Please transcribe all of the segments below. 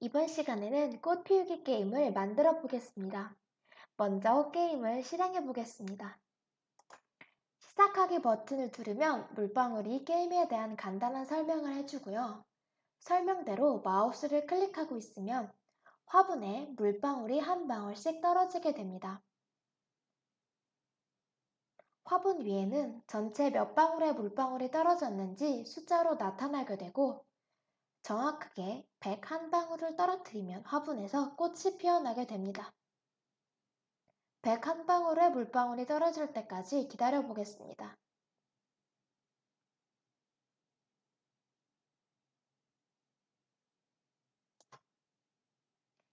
이번 시간에는 꽃 피우기 게임을 만들어 보겠습니다. 먼저 게임을 실행해 보겠습니다. 시작하기 버튼을 누르면 물방울이 게임에 대한 간단한 설명을 해주고요. 설명대로 마우스를 클릭하고 있으면 화분에 물방울이 한 방울씩 떨어지게 됩니다. 화분 위에는 전체 몇 방울의 물방울이 떨어졌는지 숫자로 나타나게 되고 정확하게 101방울을 떨어뜨리면 화분에서 꽃이 피어나게 됩니다. 101방울의 물방울이 떨어질 때까지 기다려 보겠습니다.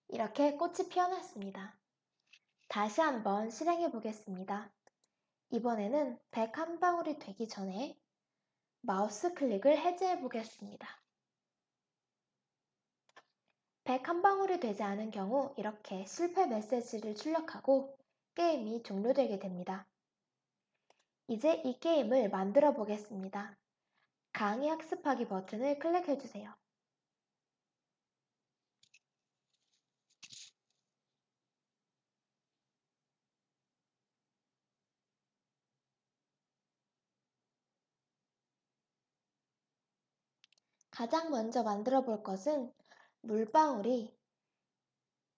이렇게 꽃이 피어났습니다. 다시 한번 실행해 보겠습니다. 이번에는 101방울이 되기 전에 마우스 클릭을 해제해 보겠습니다. 101방울이 되지 않은 경우 이렇게 실패 메시지를 출력하고 게임이 종료되게 됩니다. 이제 이 게임을 만들어 보겠습니다. 강의 학습하기 버튼을 클릭해 주세요. 가장 먼저 만들어 볼 것은 물방울이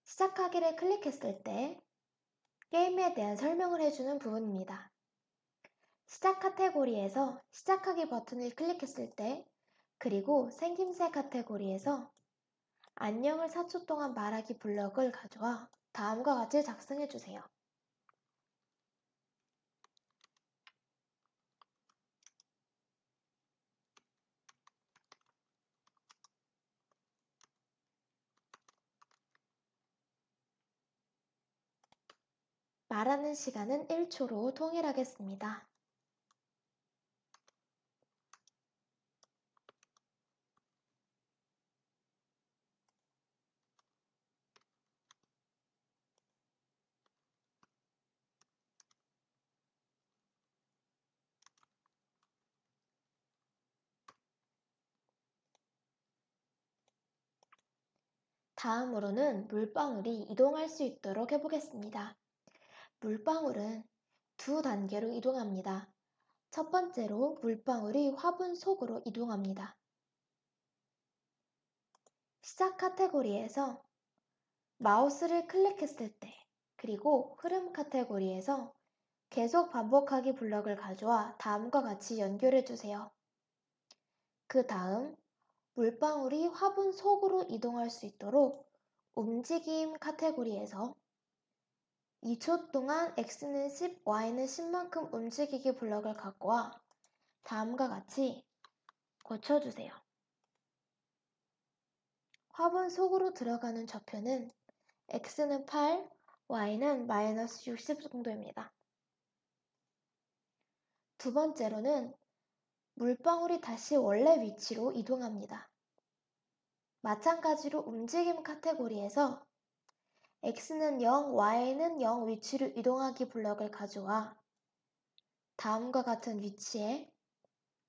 시작하기를 클릭했을 때 게임에 대한 설명을 해주는 부분입니다. 시작 카테고리에서 시작하기 버튼을 클릭했을 때 그리고 생김새 카테고리에서 안녕을 4초 동안 말하기 블럭을 가져와 다음과 같이 작성해 주세요. 말하는 시간은 1초로 통일하겠습니다. 다음으로는 물방울이 이동할 수 있도록 해보겠습니다. 물방울은 두 단계로 이동합니다. 첫 번째로 물방울이 화분 속으로 이동합니다. 시작 카테고리에서 마우스를 클릭했을 때 그리고 흐름 카테고리에서 계속 반복하기 블럭을 가져와 다음과 같이 연결해 주세요. 그 다음 물방울이 화분 속으로 이동할 수 있도록 움직임 카테고리에서 2초 동안 X는 10, Y는 10만큼 움직이기 블럭을 갖고 와 다음과 같이 고쳐주세요. 화분 속으로 들어가는 좌표는 X는 8, Y는 마이너스 60 정도입니다. 두 번째로는 물방울이 다시 원래 위치로 이동합니다. 마찬가지로 움직임 카테고리에서 X는 0, Y는 0 위치로 이동하기 블럭을 가져와 다음과 같은 위치에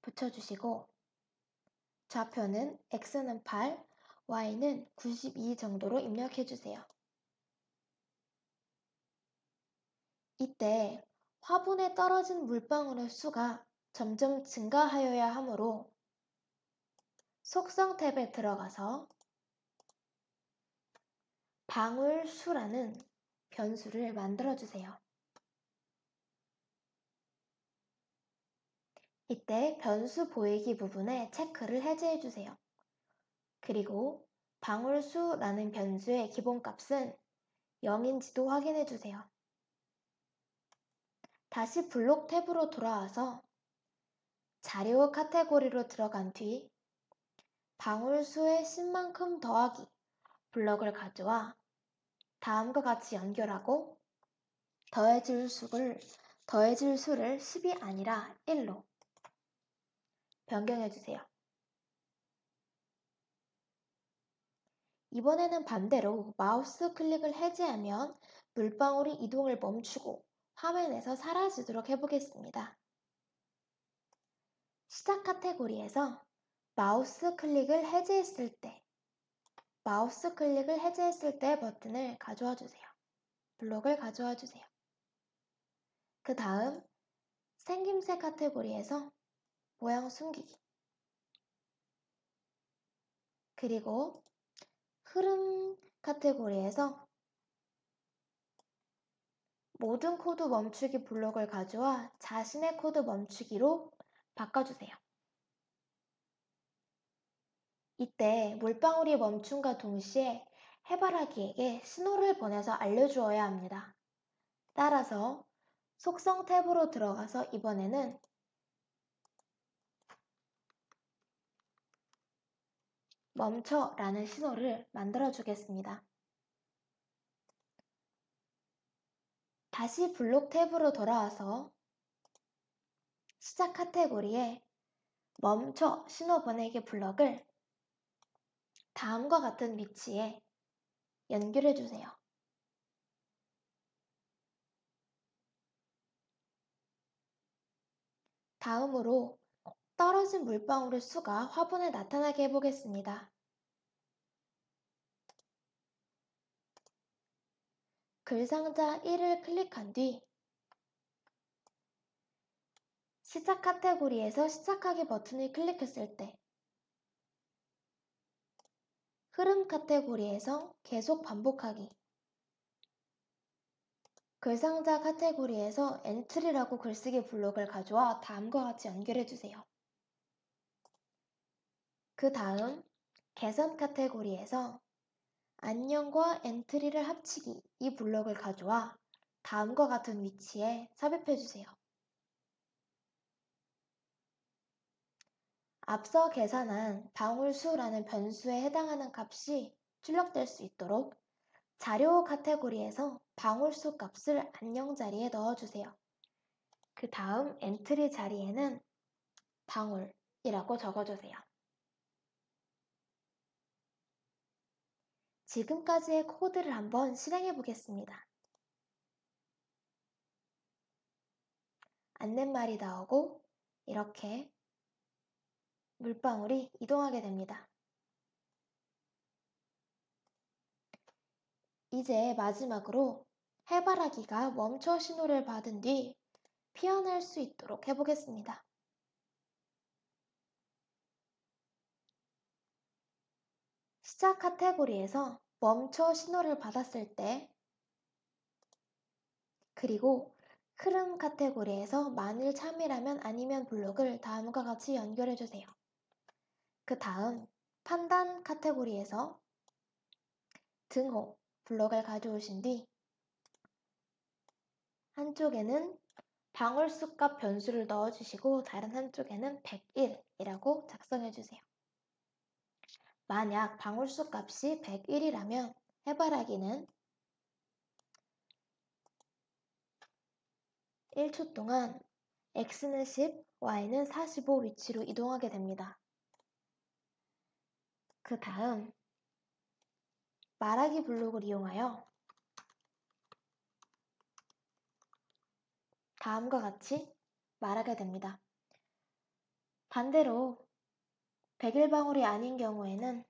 붙여주시고 좌표는 X는 8, Y는 92 정도로 입력해주세요. 이때 화분에 떨어진 물방울의 수가 점점 증가하여야 하므로 속성 탭에 들어가서 방울수라는 변수를 만들어주세요. 이때 변수 보이기 부분에 체크를 해제해주세요. 그리고 방울수라는 변수의 기본값은 0인지도 확인해주세요. 다시 블록 탭으로 돌아와서 자료 카테고리로 들어간 뒤 방울수의 10만큼 더하기 블럭을 가져와 다음과 같이 연결하고 더해질 수를 10이 아니라 1로 변경해주세요. 이번에는 반대로 마우스 클릭을 해제하면 물방울이 이동을 멈추고 화면에서 사라지도록 해보겠습니다. 시작 카테고리에서 마우스 클릭을 해제했을 때 마우스 클릭을 해제했을 때 버튼을 가져와 주세요. 블록을 가져와 주세요. 그 다음 생김새 카테고리에서 모양 숨기기, 그리고 흐름 카테고리에서 모든 코드 멈추기 블록을 가져와 자신의 코드 멈추기로 바꿔주세요. 이때 물방울이 멈춤과 동시에 해바라기에게 신호를 보내서 알려주어야 합니다. 따라서 속성 탭으로 들어가서 이번에는 멈춰 라는 신호를 만들어 주겠습니다. 다시 블록 탭으로 돌아와서 시작 카테고리에 멈춰 신호 보내기 블럭을 다음과 같은 위치에 연결해 주세요. 다음으로 떨어진 물방울의 수가 화분에 나타나게 해보겠습니다. 글상자 1을 클릭한 뒤 시작 카테고리에서 시작하기 버튼을 클릭했을 때 흐름 카테고리에서 계속 반복하기, 글상자 카테고리에서 엔트리라고 글쓰기 블록을 가져와 다음과 같이 연결해주세요. 그 다음 개선 카테고리에서 안녕과 엔트리를 합치기 이 블록을 가져와 다음과 같은 위치에 삽입해주세요. 앞서 계산한 방울수라는 변수에 해당하는 값이 출력될 수 있도록 자료 카테고리에서 방울수 값을 안녕 자리에 넣어주세요. 그 다음 엔트리 자리에는 방울이라고 적어주세요. 지금까지의 코드를 한번 실행해 보겠습니다. 안내말이 나오고 이렇게 물방울이 이동하게 됩니다. 이제 마지막으로 해바라기가 멈춰 신호를 받은 뒤 피어날 수 있도록 해보겠습니다. 시작 카테고리에서 멈춰 신호를 받았을 때, 그리고 흐름 카테고리에서 만일 참이라면 아니면 블록을 다음과 같이 연결해주세요. 그 다음 판단 카테고리에서 등호 블록을 가져오신 뒤 한쪽에는 방울수 값 변수를 넣어주시고 다른 한쪽에는 101이라고 작성해주세요. 만약 방울수 값이 101이라면 해바라기는 1초 동안 x는 10, y는 45 위치로 이동하게 됩니다. 그 다음 말하기 블록을 이용하여 다음과 같이 말하게 됩니다. 반대로 101방울이 아닌 경우에는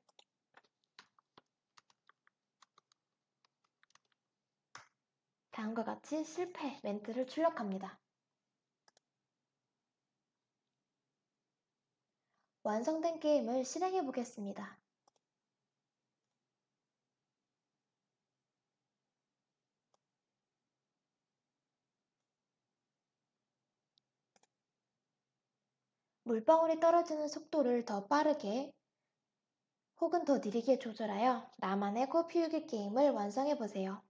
다음과 같이 실패 멘트를 출력합니다. 완성된 게임을 실행해 보겠습니다. 물방울이 떨어지는 속도를 더 빠르게 혹은 더 느리게 조절하여 나만의 코피우기 게임을 완성해 보세요.